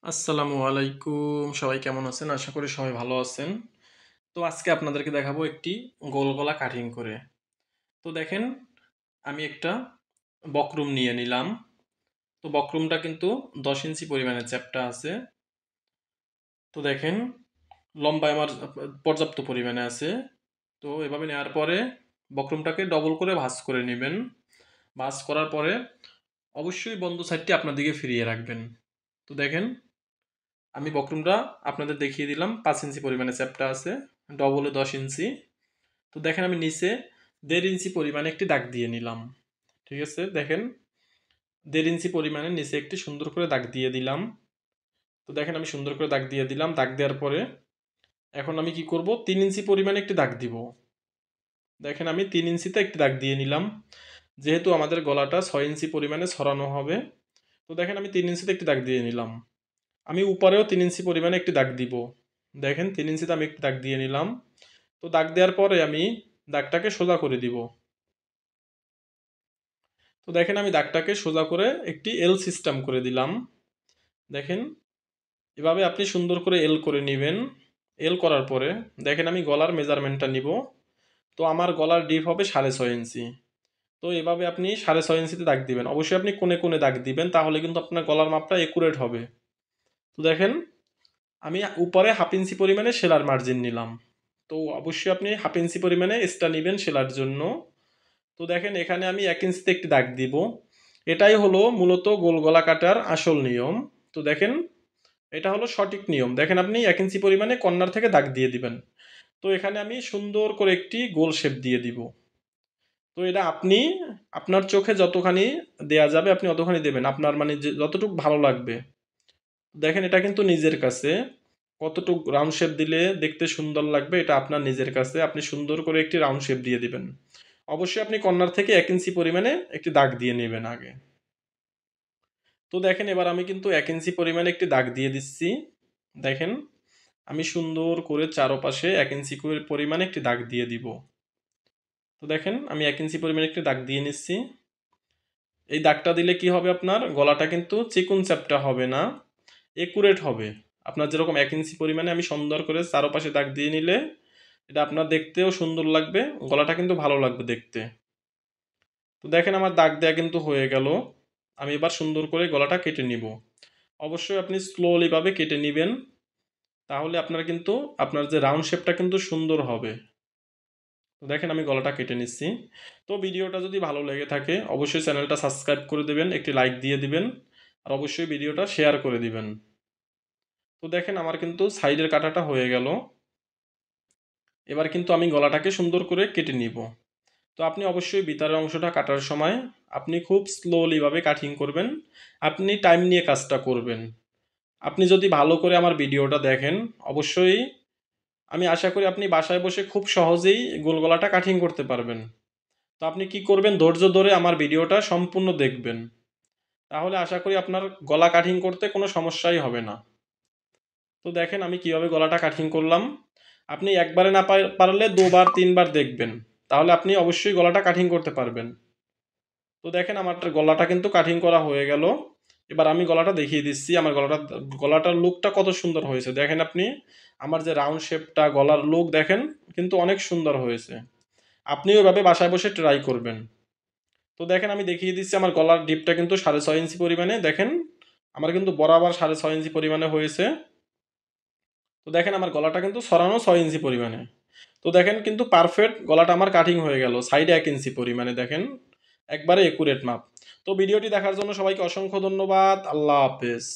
আসসালামু আলাইকুম। সবাই কেমন আছেন? আশা করি সবাই ভালো আছেন। তো আজকে আপনাদেরকে দেখাবো একটি গোল গলা কাটিং করে। তো দেখেন আমি একটা বক্রম নিয়ে নিলাম। তো বক্রমটা কিন্তু ১০ ইঞ্চি পরিমাণের চ্যাপ্টা আছে। তো দেখেন লম্বায় আমার পর্যাপ্ত পরিমাণে আছে। তো এভাবে নেওয়ার পরে বক্রমটাকে ডবল করে ভাঁজ করে নিবেন। ভাঁজ করার পরে অবশ্যই বন্ধ সাইডটি আপনার দিকে ফিরিয়ে রাখবেন। তো দেখেন আমি বক্রমটা আপনাদের দেখিয়ে দিলাম ৫ ইঞ্চি পরিমাণে চ্যাপ্টা আছে, ডবলে ১০ ইঞ্চি। তো দেখেন আমি নিচে ১.৫ ইঞ্চি পরিমাণে একটি দাগ দিয়ে নিলাম। ঠিক আছে, দেখেন ১.৫ ইঞ্চি পরিমাণে নিচে একটি সুন্দর করে দাগ দিয়ে দিলাম। তো দেখেন আমি সুন্দর করে দাগ দিয়ে দিলাম। দাগ দেওয়ার পরে এখন আমি কি করব, ৩ ইঞ্চি পরিমাণে একটি দাগ দিব। দেখেন আমি ৩ ইঞ্চিতে একটি দাগ দিয়ে নিলাম, যেহেতু আমাদের গলাটা ৬ ইঞ্চি পরিমাণে ছড়ানো হবে। তো দেখেন আমি ৩ ইঞ্চিতে একটি দাগ দিয়ে নিলাম। আমি উপরেও ৩ ইঞ্চি পরিমাণে একটি দাগ দিব। দেখেন ৩ ইঞ্চিতে আমি একটি দাগ দিয়ে নিলাম। তো দাগ দেওয়ার পরে আমি দাগটাকে সোজা করে দিব। তো দেখেন আমি দাগটাকে সোজা করে একটি এল সিস্টেম করে দিলাম। দেখেন এভাবে আপনি সুন্দর করে এল করে নেবেন। এল করার পরে দেখেন আমি গলার মেজারমেন্টটা নিব। তো আমার গলার ডিপ হবে ৬.৫ ইঞ্চি। তো এভাবে আপনি ৬.৫ ইঞ্চিতে দাগ দিবেন। অবশ্যই আপনি কোণে কোণে দাগ দিবেন, তাহলে কিন্তু আপনার গলার মাপটা একুরেট হবে। তো দেখেন আমি উপরে ১/২ ইঞ্চি পরিমাণে সেলার মার্জিন নিলাম। তো অবশ্যই আপনি ১/২ ইঞ্চি পরিমাণে এক্সট্রা নিবেন সেলার জন্য। তো দেখেন এখানে আমি ১ ইঞ্চিতে একটি দাগ দিব। এটাই হলো মূলত গোল গলা কাটার আসল নিয়ম। তো দেখেন এটা হলো সঠিক নিয়ম। দেখেন আপনি ১ ইঞ্চি পরিমাণে কর্নার থেকে দাগ দিয়ে দিবেন। তো এখানে আমি সুন্দর করে একটি গোল শেপ দিয়ে দিব। তো এটা আপনি আপনার চোখে যতখানি দেয়া যাবে আপনি অতখানি দেবেন। আপনার মানে যে যতটুক ভালো লাগবে। দেখেন এটা কিন্তু নিজের কাছে। কতটুক রাউন্ড শেপ দিলে দেখতে সুন্দর লাগবে এটা আপনার নিজের কাছে। আপনি সুন্দর করে একটি রাউন্ড শেপ দিয়ে দিবেন। অবশ্যই আপনি কর্নার থেকে ১ ইঞ্চি পরিমাণে একটি দাগ দিয়ে নেবেন আগে। তো দেখেন এবার আমি কিন্তু ১ ইঞ্চি পরিমাণে একটি দাগ দিয়ে দিচ্ছি। দেখেন আমি সুন্দর করে চারপাশে ১ ইঞ্চি করে পরিমাণে একটি দাগ দিয়ে দিব। তো দেখেন আমি ১ ইঞ্চি পরিমাণে একটি দাগ দিয়ে নিচ্ছি। এই দাগটা দিলে কি হবে, আপনার গলাটা কিন্তু চিকন চ্যাপ্টা হবে না, একুরেট হবে। আপনার যেরকম ১ ইঞ্চি পরিমাণে আমি সুন্দর করে চারপাশে দাগ দিয়ে নিলে এটা আপনার দেখতেও সুন্দর লাগবে, গলাটা কিন্তু ভালো লাগবে দেখতে। তো দেখেন আমার দাগ দেয়া কিন্তু হয়ে গেল। আমি এবার সুন্দর করে গলাটা কেটে নিব। অবশ্যই আপনি স্লোলি ভাবে কেটে নিবেন, তাহলে আপনার কিন্তু আপনার যে রাউন্ড শেপটা কিন্তু সুন্দর হবে। তো দেখেন আমি গলাটা কেটে নিচ্ছি। তো ভিডিওটা যদি ভালো লেগে থাকে অবশ্যই চ্যানেলটা সাবস্ক্রাইব করে দেবেন, একটি লাইক দিয়ে দিবেন, আর অবশ্যই ভিডিওটা শেয়ার করে দিবেন। তো দেখেন আমার কিন্তু সাইডের কাটাটা হয়ে গেল। এবার কিন্তু আমি গলাটাকে সুন্দর করে কেটে নিব। তো আপনি অবশ্যই ভিতরের অংশটা কাটার সময় আপনি খুব স্লোলি ভাবে কাটিং করবেন। আপনি টাইম নিয়ে কাজটা করবেন। আপনি যদি ভালো করে আমার ভিডিওটা দেখেন অবশ্যই আমি আশা করি আপনি বাসায় বসে খুব সহজেই গোল গলাটা কাটিং করতে পারবেন। তো আপনি কি করবেন, ধৈর্য ধরে আমার ভিডিওটা সম্পূর্ণ দেখবেন। তাহলে আশা করি আপনার গলা কাটিং করতে কোনো সমস্যাই হবে না। তো দেখেন আমি কিভাবে গলাটা কাটিং করলাম। আপনি একবারে না পারলে ২ বার ৩ বার দেখবেন। তাহলে আপনি অবশ্যই গলাটা কাটিং করতে পারবেন। তো দেখেন আমার গলাটা কিন্তু কাটিং করা হয়ে গেল। এবার আমি গলাটা দেখিয়ে দিচ্ছি। আমার গলাটার লুকটা কত সুন্দর হয়েছে। দেখেন আপনি আমার যে রাউন্ড শেপটা, গলার লুক দেখেন কিন্তু অনেক সুন্দর হয়েছে। আপনিও এভাবে বাসায় বসে ট্রাই করবেন। তো দেখেন আমি দেখিয়ে দিচ্ছি আমার গলার ডিপটা কিন্তু ৬.৫ ইঞ্চি পরিমাণে। দেখেন আমার কিন্তু বরাবর ৬.৫ ইঞ্চি পরিমাণে হয়েছে। তো দেখেন আমার গলাটা কিন্তু ছড়ানো ৬ ইঞ্চি পরিমাণে। তো দেখেন কিন্তু পারফেক্ট গলাটা আমার কাটিং হয়ে গেল। সাইডে ১ ইঞ্চি পরিমাণে দেখেন। একবারে একুরেট মাপ। তো ভিডিওটি দেখার জন্য সবাইকে অসংখ্য ধন্যবাদ। আল্লাহ হাফেজ।